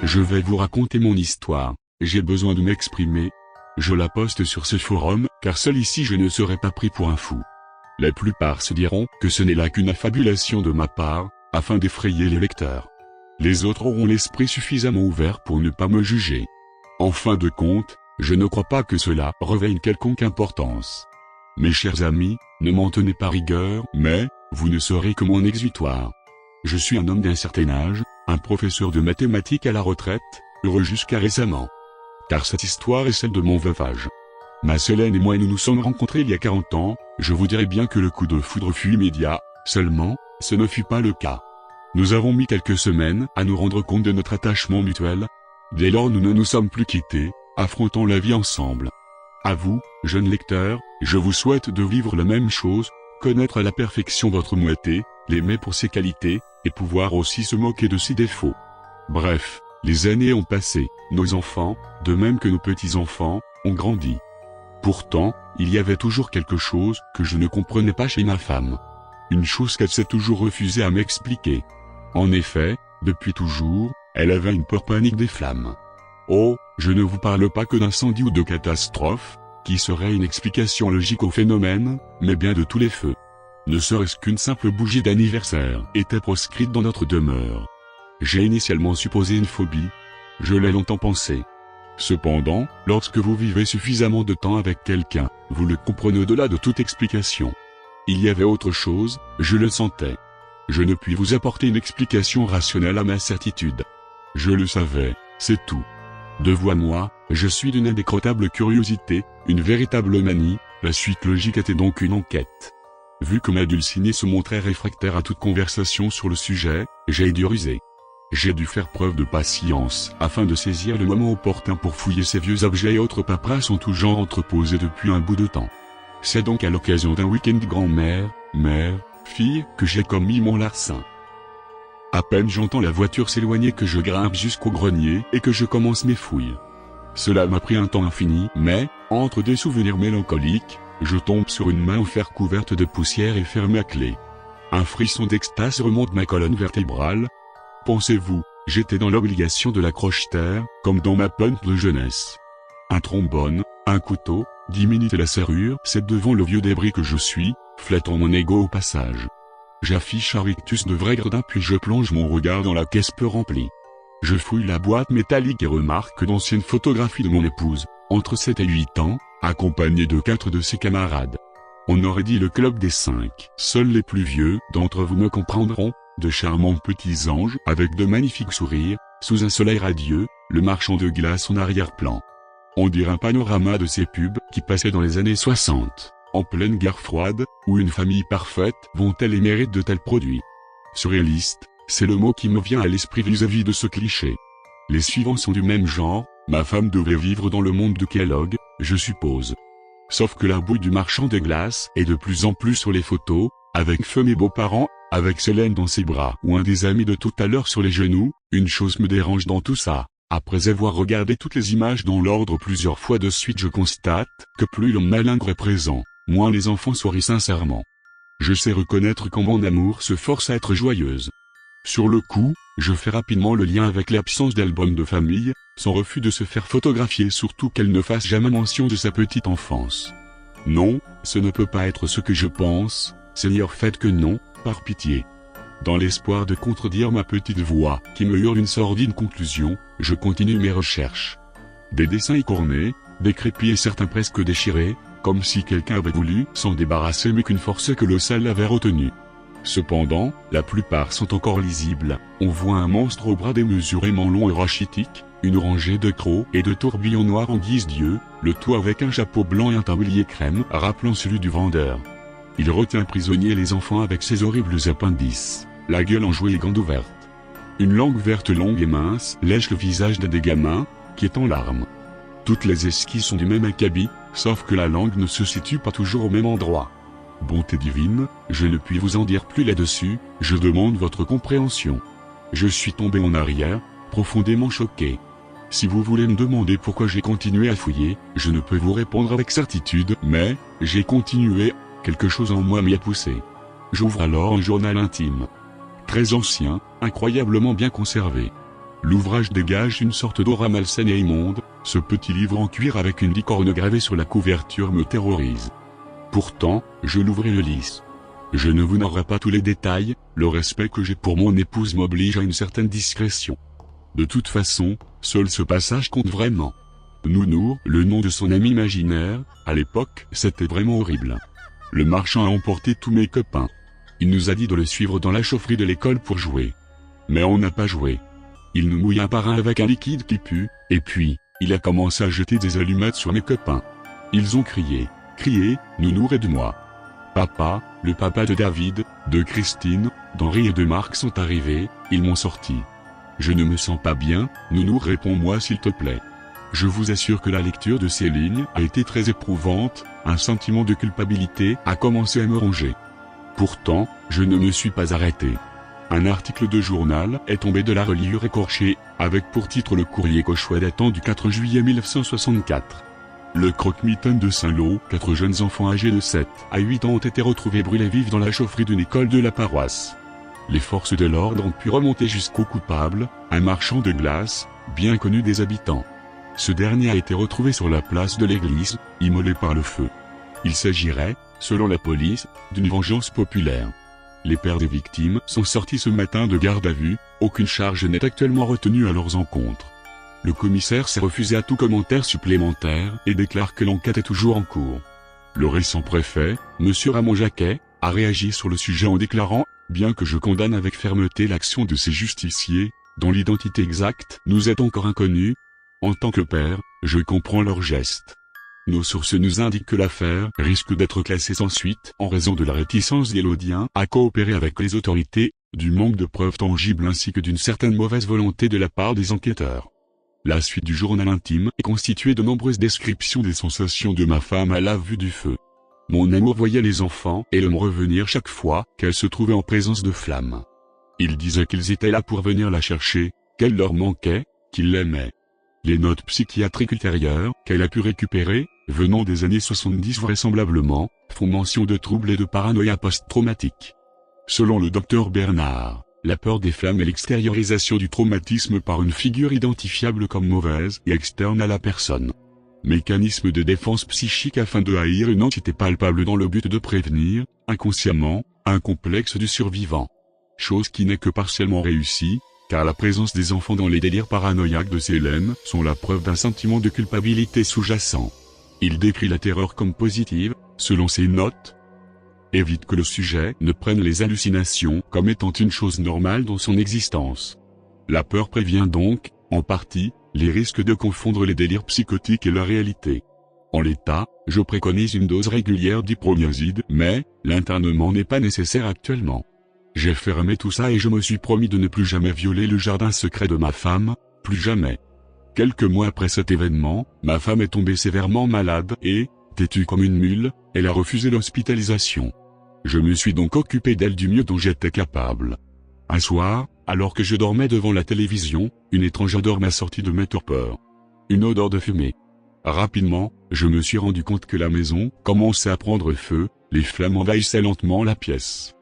Je vais vous raconter mon histoire, j'ai besoin de m'exprimer. Je la poste sur ce forum, car seul ici je ne serai pas pris pour un fou. La plupart se diront que ce n'est là qu'une affabulation de ma part, afin d'effrayer les lecteurs. Les autres auront l'esprit suffisamment ouvert pour ne pas me juger. En fin de compte, je ne crois pas que cela revêt une quelconque importance. Mes chers amis, ne m'en tenez pas rigueur, mais, vous ne serez que mon exutoire. Je suis un homme d'un certain âge, un professeur de mathématiques à la retraite, heureux jusqu'à récemment. Car cette histoire est celle de mon veuf âge. Ma Solène et moi nous nous sommes rencontrés il y a 40 ans, je vous dirais bien que le coup de foudre fut immédiat, seulement, ce ne fut pas le cas. Nous avons mis quelques semaines à nous rendre compte de notre attachement mutuel. Dès lors nous ne nous sommes plus quittés, affrontant la vie ensemble. À vous, jeunes lecteurs, je vous souhaite de vivre la même chose, connaître à la perfection votre moitié, l'aimer pour ses qualités, et pouvoir aussi se moquer de ses défauts. Bref, les années ont passé, nos enfants, de même que nos petits-enfants, ont grandi. Pourtant, il y avait toujours quelque chose que je ne comprenais pas chez ma femme. Une chose qu'elle s'est toujours refusée à m'expliquer. En effet, depuis toujours, elle avait une peur panique des flammes. Oh, je ne vous parle pas que d'incendie ou de catastrophe, qui serait une explication logique au phénomène, mais bien de tous les feux. Ne serait-ce qu'une simple bougie d'anniversaire était proscrite dans notre demeure. J'ai initialement supposé une phobie. Je l'ai longtemps pensé. Cependant, lorsque vous vivez suffisamment de temps avec quelqu'un, vous le comprenez au-delà de toute explication. Il y avait autre chose, je le sentais. Je ne puis vous apporter une explication rationnelle à ma certitude. Je le savais, c'est tout. De vous à moi, je suis d'une indécrottable curiosité, une véritable manie, la suite logique était donc une enquête. Vu que ma Dulcinée se montrait réfractaire à toute conversation sur le sujet, j'ai dû ruser. J'ai dû faire preuve de patience afin de saisir le moment opportun pour fouiller ces vieux objets et autres paperasses en tout genre entreposés depuis un bout de temps. C'est donc à l'occasion d'un week-end grand-mère, mère, fille que j'ai commis mon larcin. À peine j'entends la voiture s'éloigner que je grimpe jusqu'au grenier et que je commence mes fouilles. Cela m'a pris un temps infini, mais, entre des souvenirs mélancoliques, je tombe sur une main en fer couverte de poussière et fermée à clé. Un frisson d'extase remonte ma colonne vertébrale. Pensez-vous, j'étais dans l'obligation de la crocheter, comme dans ma punk de jeunesse. Un trombone, un couteau, 10 minutes et la serrure, c'est devant le vieux débris que je suis, flattant mon ego au passage. J'affiche un rictus de vrai gredin puis je plonge mon regard dans la caisse peu remplie. Je fouille la boîte métallique et remarque d'anciennes photographies de mon épouse, entre 7 et 8 ans, accompagnée de 4 de ses camarades. On aurait dit le club des 5. Seuls les plus vieux d'entre vous me comprendront, de charmants petits anges avec de magnifiques sourires, sous un soleil radieux, le marchand de glace en arrière-plan. On dirait un panorama de ces pubs qui passaient dans les années 60, en pleine guerre froide, où une famille parfaite vont-elles et mérite de tels produits. Surréaliste, c'est le mot qui me vient à l'esprit vis-à-vis de ce cliché. Les suivants sont du même genre, ma femme devait vivre dans le monde de Kellogg, je suppose. Sauf que la bouille du marchand de glace est de plus en plus sur les photos, avec feu mes beaux-parents, avec Solène dans ses bras ou un des amis de tout à l'heure sur les genoux. Une chose me dérange dans tout ça. Après avoir regardé toutes les images dans l'ordre plusieurs fois de suite, je constate que plus l'homme malingre est présent, moins les enfants sourient sincèrement. Je sais reconnaître quand mon amour se force à être joyeuse. Sur le coup, je fais rapidement le lien avec l'absence d'album de famille, son refus de se faire photographier, surtout qu'elle ne fasse jamais mention de sa petite enfance. Non, ce ne peut pas être ce que je pense, Seigneur faites que non, par pitié. Dans l'espoir de contredire ma petite voix, qui me hurle une sordide conclusion, je continue mes recherches. Des dessins écornés, décrépits et certains presque déchirés, comme si quelqu'un avait voulu s'en débarrasser mais qu'une force colossale l'avait retenu. Cependant, la plupart sont encore lisibles, on voit un monstre au bras démesurément long et rachitique, une rangée de crocs et de tourbillons noirs en guise d'yeux, le tout avec un chapeau blanc et un tablier crème rappelant celui du vendeur. Il retient prisonnier les enfants avec ses horribles appendices, la gueule enjouée et grande ouverte. Une langue verte longue et mince lèche le visage d'un des gamins, qui est en larmes. Toutes les esquisses sont du même acabit, sauf que la langue ne se situe pas toujours au même endroit. Bonté divine, je ne puis vous en dire plus là-dessus, je demande votre compréhension. Je suis tombé en arrière, profondément choqué. Si vous voulez me demander pourquoi j'ai continué à fouiller, je ne peux vous répondre avec certitude, mais, j'ai continué, quelque chose en moi m'y a poussé. J'ouvre alors un journal intime. Très ancien, incroyablement bien conservé. L'ouvrage dégage une sorte d'aura malsaine et immonde, ce petit livre en cuir avec une licorne gravée sur la couverture me terrorise. Pourtant, je l'ouvris et le lis. Je ne vous narrerai pas tous les détails, le respect que j'ai pour mon épouse m'oblige à une certaine discrétion. De toute façon, seul ce passage compte vraiment. Nounours, le nom de son ami imaginaire, à l'époque, c'était vraiment horrible. Le marchand a emporté tous mes copains. Il nous a dit de le suivre dans la chaufferie de l'école pour jouer. Mais on n'a pas joué. Il nous mouilla par un avec un liquide qui pue, et puis, il a commencé à jeter des allumettes sur mes copains. Ils ont crié, Nounours et de moi. Papa, le papa de David, de Christine, d'Henri et de Marc sont arrivés, ils m'ont sorti. Je ne me sens pas bien, Nounours, réponds-moi s'il te plaît. Je vous assure que la lecture de ces lignes a été très éprouvante, un sentiment de culpabilité a commencé à me ronger. Pourtant, je ne me suis pas arrêté. Un article de journal est tombé de la reliure écorchée, avec pour titre le courrier Cauchois datant du 4 juillet 1964. Le croque-mitaine de Saint-Lô, 4 jeunes enfants âgés de 7 à 8 ans ont été retrouvés brûlés vifs dans la chaufferie d'une école de la paroisse. Les forces de l'ordre ont pu remonter jusqu'au coupable, un marchand de glace, bien connu des habitants. Ce dernier a été retrouvé sur la place de l'église, immolé par le feu. Il s'agirait, selon la police, d'une vengeance populaire. Les pères des victimes sont sortis ce matin de garde à vue, aucune charge n'est actuellement retenue à leurs encontres. Le commissaire s'est refusé à tout commentaire supplémentaire et déclare que l'enquête est toujours en cours. Le récent préfet, M. Ramon Jacquet, a réagi sur le sujet en déclarant « Bien que je condamne avec fermeté l'action de ces justiciers, dont l'identité exacte nous est encore inconnue, en tant que père, je comprends leurs gestes. Nos sources nous indiquent que l'affaire risque d'être classée sans suite en raison de la réticence des Lodiens à coopérer avec les autorités, du manque de preuves tangibles ainsi que d'une certaine mauvaise volonté de la part des enquêteurs. La suite du journal intime est constituée de nombreuses descriptions des sensations de ma femme à la vue du feu. Mon amour voyait les enfants et l'homme revenir chaque fois qu'elle se trouvait en présence de flammes. Il disait qu'ils étaient là pour venir la chercher, qu'elle leur manquait, qu'ils l'aimaient. Les notes psychiatriques ultérieures qu'elle a pu récupérer, venant des années 70 vraisemblablement, font mention de troubles et de paranoïa post-traumatique. Selon le docteur Bernard, la peur des flammes est l'extériorisation du traumatisme par une figure identifiable comme mauvaise et externe à la personne. Mécanisme de défense psychique afin de haïr une entité palpable dans le but de prévenir, inconsciemment, un complexe du survivant. Chose qui n'est que partiellement réussie, car la présence des enfants dans les délires paranoïaques de Célène sont la preuve d'un sentiment de culpabilité sous-jacent. Il décrit la terreur comme positive, selon ses notes. Évite que le sujet ne prenne les hallucinations comme étant une chose normale dans son existence. La peur prévient donc, en partie, les risques de confondre les délires psychotiques et la réalité. En l'état, je préconise une dose régulière d'iproniazide, mais l'internement n'est pas nécessaire actuellement. J'ai fermé tout ça et je me suis promis de ne plus jamais violer le jardin secret de ma femme, plus jamais. Quelques mois après cet événement, ma femme est tombée sévèrement malade et, têtue comme une mule, elle a refusé l'hospitalisation. Je me suis donc occupé d'elle du mieux dont j'étais capable. Un soir, alors que je dormais devant la télévision, une étrange odeur m'a sorti de mes torpeurs. Une odeur de fumée. Rapidement, je me suis rendu compte que la maison commençait à prendre feu, les flammes envahissaient lentement la pièce.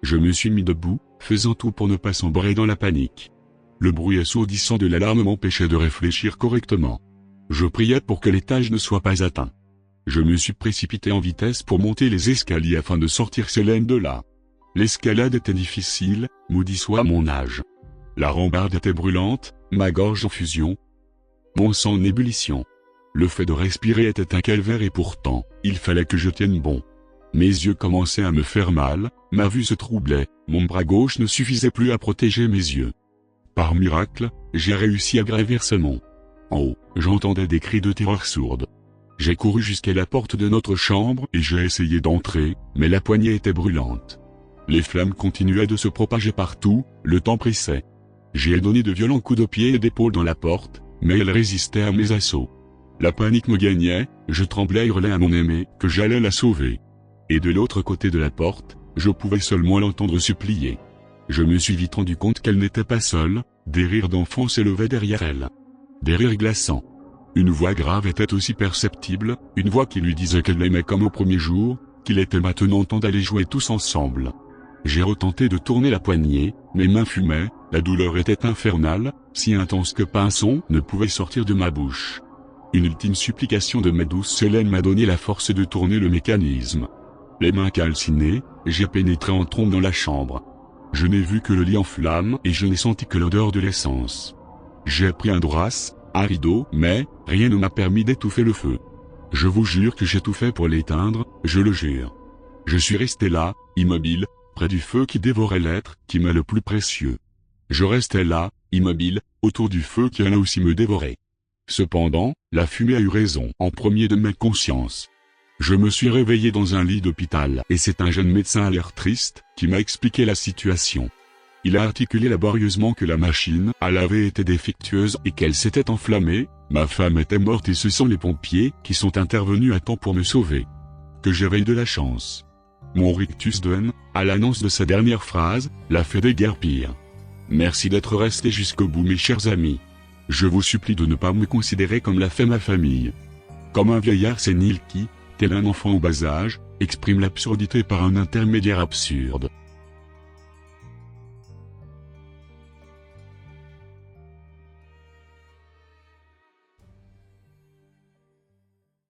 Je me suis mis debout, faisant tout pour ne pas sombrer dans la panique. Le bruit assourdissant de l'alarme m'empêchait de réfléchir correctement. Je priais pour que l'étage ne soit pas atteint. Je me suis précipité en vitesse pour monter les escaliers afin de sortir Célène de là. L'escalade était difficile, maudit soit mon âge. La rambarde était brûlante, ma gorge en fusion, mon sang en ébullition. Le fait de respirer était un calvaire et pourtant, il fallait que je tienne bon. Mes yeux commençaient à me faire mal, ma vue se troublait, mon bras gauche ne suffisait plus à protéger mes yeux. Par miracle, j'ai réussi à gravir ce mont. En haut, j'entendais des cris de terreur sourdes. J'ai couru jusqu'à la porte de notre chambre et j'ai essayé d'entrer, mais la poignée était brûlante. Les flammes continuaient de se propager partout, le temps pressait. J'ai donné de violents coups de pied et d'épaule dans la porte, mais elle résistait à mes assauts. La panique me gagnait, je tremblais et hurlais à mon aimée que j'allais la sauver. Et de l'autre côté de la porte, je pouvais seulement l'entendre supplier. Je me suis vite rendu compte qu'elle n'était pas seule, des rires d'enfants s'élevaient derrière elle. Des rires glaçants. Une voix grave était aussi perceptible, une voix qui lui disait qu'elle l'aimait comme au premier jour, qu'il était maintenant temps d'aller jouer tous ensemble. J'ai retenté de tourner la poignée, mes mains fumaient, la douleur était infernale, si intense que pas un son ne pouvait sortir de ma bouche. Une ultime supplication de ma douce Solène m'a donné la force de tourner le mécanisme. Les mains calcinées, j'ai pénétré en trompe dans la chambre. Je n'ai vu que le lit en flammes et je n'ai senti que l'odeur de l'essence. J'ai pris un draps, un rideau, mais rien ne m'a permis d'étouffer le feu. Je vous jure que j'ai tout fait pour l'éteindre, je le jure. Je suis resté là, immobile, près du feu qui dévorait l'être qui m'est le plus précieux. Je restais là, immobile, autour du feu qui allait aussi me dévorer. Cependant, la fumée a eu raison en premier de ma conscience. Je me suis réveillé dans un lit d'hôpital et c'est un jeune médecin à l'air triste qui m'a expliqué la situation. Il a articulé laborieusement que la machine à laver était défectueuse et qu'elle s'était enflammée, ma femme était morte et ce sont les pompiers qui sont intervenus à temps pour me sauver. Que j'avais eu de la chance. Mon rictus de haine, à l'annonce de sa dernière phrase, l'a fait déguerpir. Merci d'être restés jusqu'au bout mes chers amis. Je vous supplie de ne pas me considérer comme l'a fait ma famille. Comme un vieillard sénile qui, tel un enfant au bas âge, exprime l'absurdité par un intermédiaire absurde.